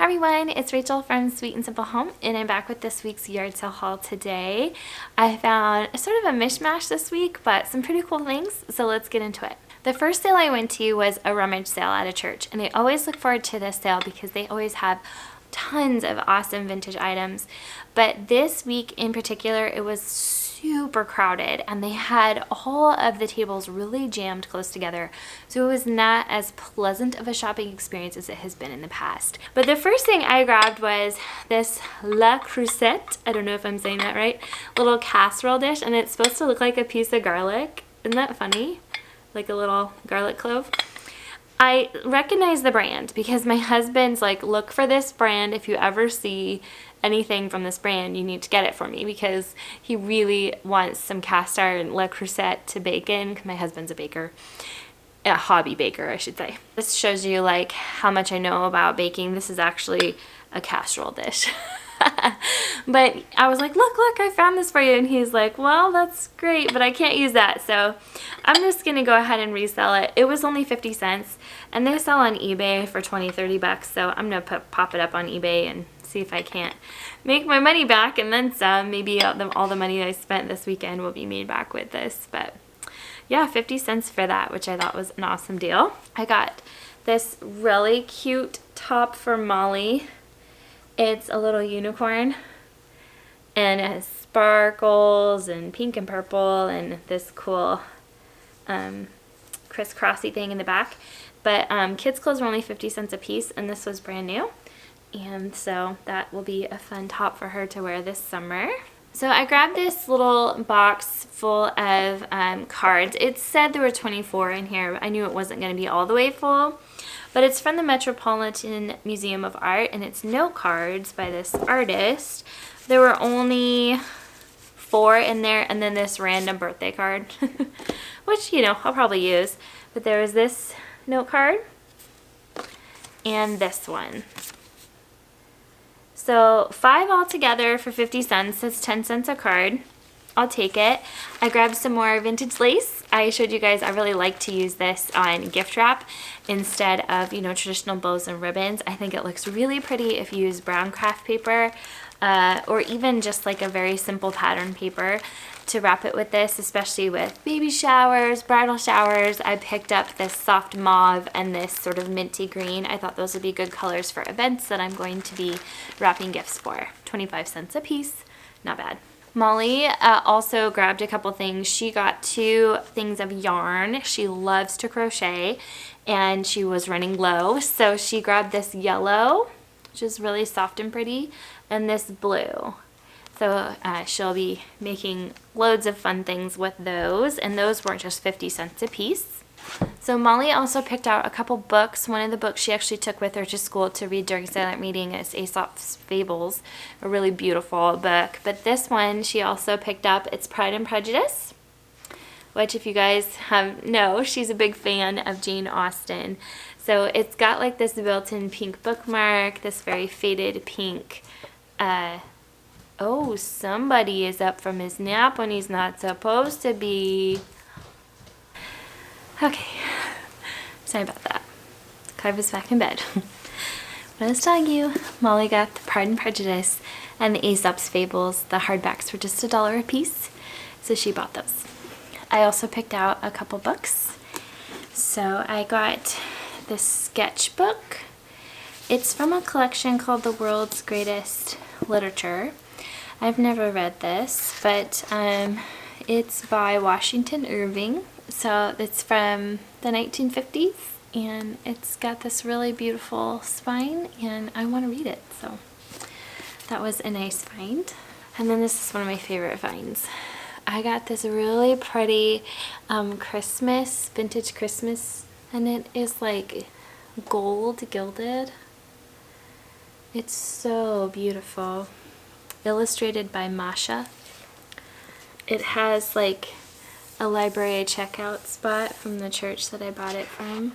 Hi everyone, it's Rachel from Sweet and Simple Home, and I'm back with this week's yard sale haul today. I found sort of a mishmash this week, but some pretty cool things, so let's get into it. The first sale I went to was a rummage sale at a church, and I always look forward to this sale because they always have tons of awesome vintage items. But this week in particular, it was super crowded, and they had all of the tables really jammed close together, so it was not as pleasant of a shopping experience as it has been in the past. But the first thing I grabbed was this Le Creuset, I don't know if I'm saying that right, little casserole dish, and it's supposed to look like a piece of garlic. Isn't that funny? Like a little garlic clove. I recognize the brand because my husband's like, look for this brand. If you ever see anything from this brand, you need to get it for me, because he really wants some cast iron Le Creuset to bake in. My husband's a baker, a hobby baker, I should say. This shows you like how much I know about baking. This is actually a casserole dish. But I was like, look, I found this for you. And he's like, well, that's great, but I can't use that. So I'm just going to go ahead and resell it. It was only 50 cents, and they sell on eBay for 20, 30 bucks. So I'm going to pop it up on eBay and see if I can't make my money back, and then some. Maybe all the money I spent this weekend will be made back with this. But yeah, 50 cents for that, which I thought was an awesome deal. I got this really cute top for Molly. It's a little unicorn, and it has sparkles and pink and purple and this cool crisscrossy thing in the back. But kids' clothes were only 50 cents a piece, and this was brand new. And so that will be a fun top for her to wear this summer. So I grabbed this little box full of cards. It said there were 24 in here. I knew it wasn't going to be all the way full. But it's from the Metropolitan Museum of Art, and it's note cards by this artist. There were only 4 in there, and then this random birthday card, which, you know, I'll probably use. But there was this note card and this one. So 5 altogether for 50 cents. It's 10 cents a card. I'll take it. I grabbed some more vintage lace. I showed you guys I really like to use this on gift wrap instead of, you know, traditional bows and ribbons. I think it looks really pretty if you use brown craft paper or even just like a very simple pattern paper to wrap it with this, especially with baby showers, bridal showers. I picked up this soft mauve and this sort of minty green. I thought those would be good colors for events that I'm going to be wrapping gifts for. 25 cents a piece, not bad. Molly also grabbed a couple things. She got 2 things of yarn. She loves to crochet, and she was running low, so she grabbed this yellow, which is really soft and pretty, and this blue. So she'll be making loads of fun things with those, and those were just 50 cents a piece. So Molly also picked out a couple books. One of the books she actually took with her to school to read during silent reading is Aesop's Fables, a really beautiful book. But this one she also picked up. It's Pride and Prejudice, which if you guys know, she's a big fan of Jane Austen. So it's got like this built-in pink bookmark, this very faded pink. Oh, somebody is up from his nap when he's not supposed to be. Okay, sorry about that. Clive is back in bed. What I was telling you, Molly got the Pride and Prejudice and the Aesop's Fables. The hardbacks were just $1 a piece, so she bought those. I also picked out a couple books. So I got this sketchbook. It's from a collection called The World's Greatest Literature. I've never read this, but it's by Washington Irving. So it's from the 1950s, and it's got this really beautiful spine, and I want to read it, so that was a nice find. And then this is one of my favorite finds. I got this really pretty Christmas, vintage Christmas, and it is like gold gilded. It's so beautiful. Illustrated by Masha. It has like a library checkout spot from the church that I bought it from.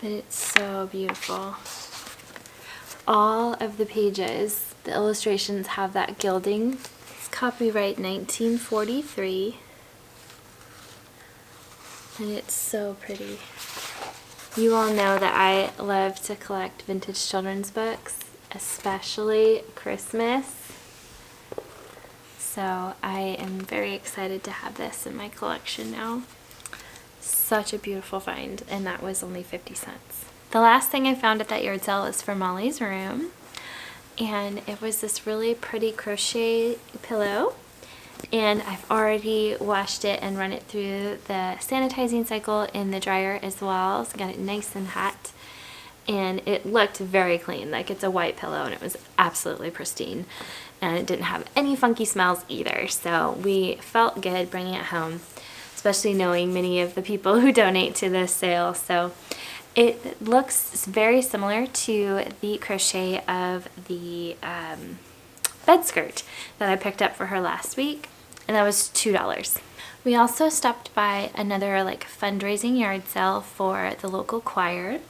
But it's so beautiful. All of the pages, the illustrations have that gilding. It's copyright 1943. And it's so pretty. You all know that I love to collect vintage children's books, especially Christmas. So I am very excited to have this in my collection now. Such a beautiful find, and that was only 50 cents. The last thing I found at that yard sale is for Molly's room, and it was this really pretty crochet pillow, and I've already washed it and run it through the sanitizing cycle in the dryer as well, so got it nice and hot, and it looked very clean. Like, it's a white pillow and it was absolutely pristine, and it didn't have any funky smells either, so we felt good bringing it home, especially knowing many of the people who donate to this sale. So it looks very similar to the crochet of the bed skirt that I picked up for her last week, and that was $2. We also stopped by another like fundraising yard sale for the local choir,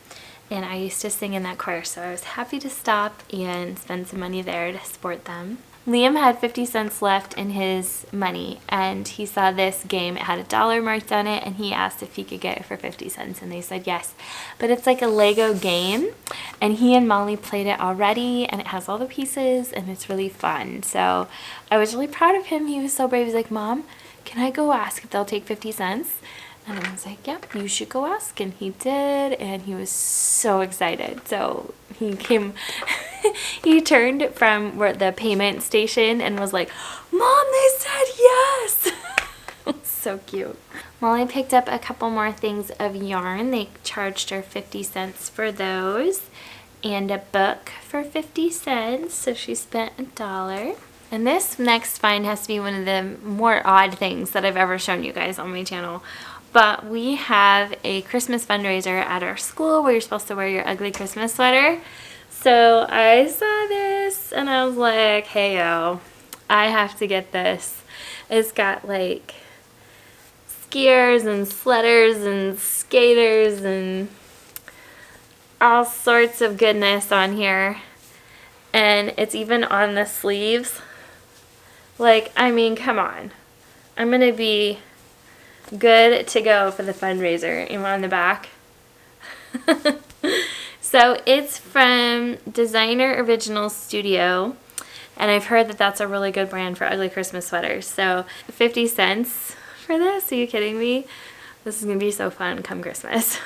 and I used to sing in that choir, so I was happy to stop and spend some money there to support them. Liam had 50 cents left in his money, and he saw this game. It had $1 marked on it, and he asked if he could get it for 50 cents, and they said yes. But it's like a Lego game, and he and Molly played it already, and it has all the pieces, and it's really fun. So I was really proud of him. He was so brave. He's like, "Mom, can I go ask if they'll take 50 cents?" And I was like, "Yep, you should go ask." And he did, and he was so excited. So he came, he turned from the payment station and was like, "Mom, they said yes!" So cute. Molly picked up a couple more things of yarn. They charged her 50 cents for those, and a book for 50 cents, so she spent $1. And this next find has to be one of the more odd things that I've ever shown you guys on my channel. But we have a Christmas fundraiser at our school where you're supposed to wear your ugly Christmas sweater. So I saw this and I was like, hey yo, I have to get this. It's got like skiers and sledders and skaters and all sorts of goodness on here. And it's even on the sleeves. Like, I mean, come on. I'm gonna be good to go for the fundraiser. Even on the back. So it's from Designer Original Studio, and I've heard that that's a really good brand for ugly Christmas sweaters. So 50 cents for this? Are you kidding me? This is gonna be so fun come Christmas.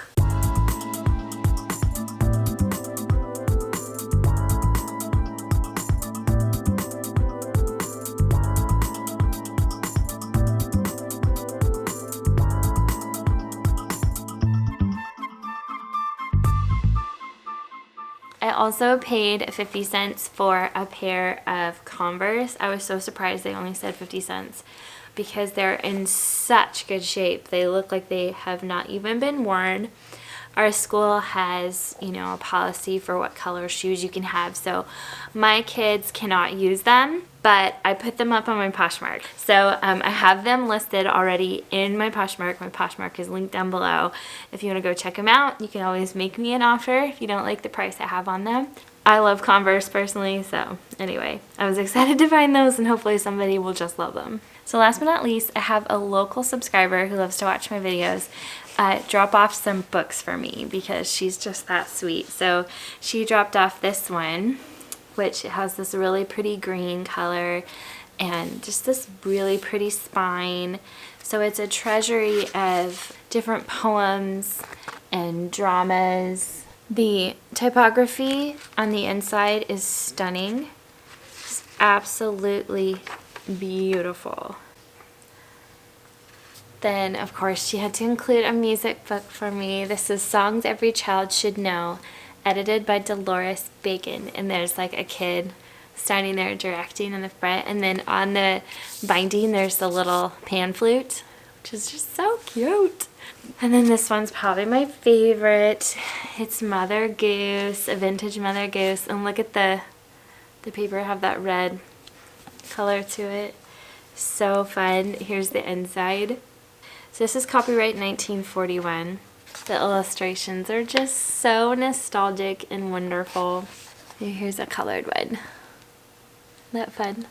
I also paid 50 cents for a pair of Converse. I was so surprised they only said 50 cents because they're in such good shape. They look like they have not even been worn. Our school has, you know, a policy for what color shoes you can have, so my kids cannot use them, but I put them up on my POSHMARK. So I have them listed already in my POSHMARK. My POSHMARK is linked down below. If you want to go check them out, you can always make me an offer if you don't like the price I have on them. I love Converse personally, so anyway, I was excited to find those, and hopefully somebody will just love them. So last but not least, I have a local subscriber who loves to watch my videos drop off some books for me because she's just that sweet. So she dropped off this one, which has this really pretty green color and just this really pretty spine. So it's a treasury of different poems and dramas. The typography on the inside is stunning. It's absolutely beautiful. Then, of course, she had to include a music book for me. This is Songs Every Child Should Know, edited by Dolores Bacon. And there's like a kid standing there directing in the front. And then on the binding, there's the little pan flute, which is just so cute. And then this one's probably my favorite. It's Mother Goose, a vintage Mother Goose. And look at the paper have that red color to it. So fun. Here's the inside. So this is copyright 1941. The illustrations are just so nostalgic and wonderful. Here's a colored one. Isn't that fun?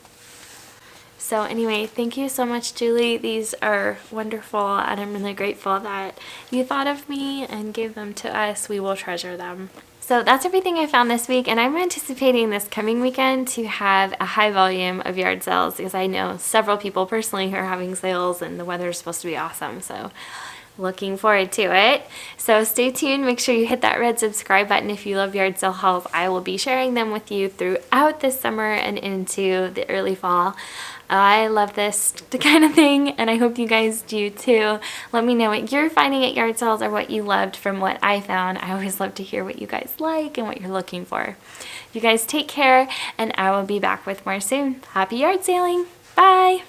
So anyway, thank you so much, Julie. These are wonderful, and I'm really grateful that you thought of me and gave them to us. We will treasure them. So that's everything I found this week, and I'm anticipating this coming weekend to have a high volume of yard sales because I know several people personally who are having sales, and the weather is supposed to be awesome. So looking forward to it. So stay tuned. Make sure you hit that red subscribe button if you love yard sale hauls. I will be sharing them with you throughout this summer and into the early fall. I love this kind of thing, and I hope you guys do too. Let me know what you're finding at yard sales or what you loved from what I found. I always love to hear what you guys like and what you're looking for. You guys take care, and I will be back with more soon. Happy yard sailing. Bye.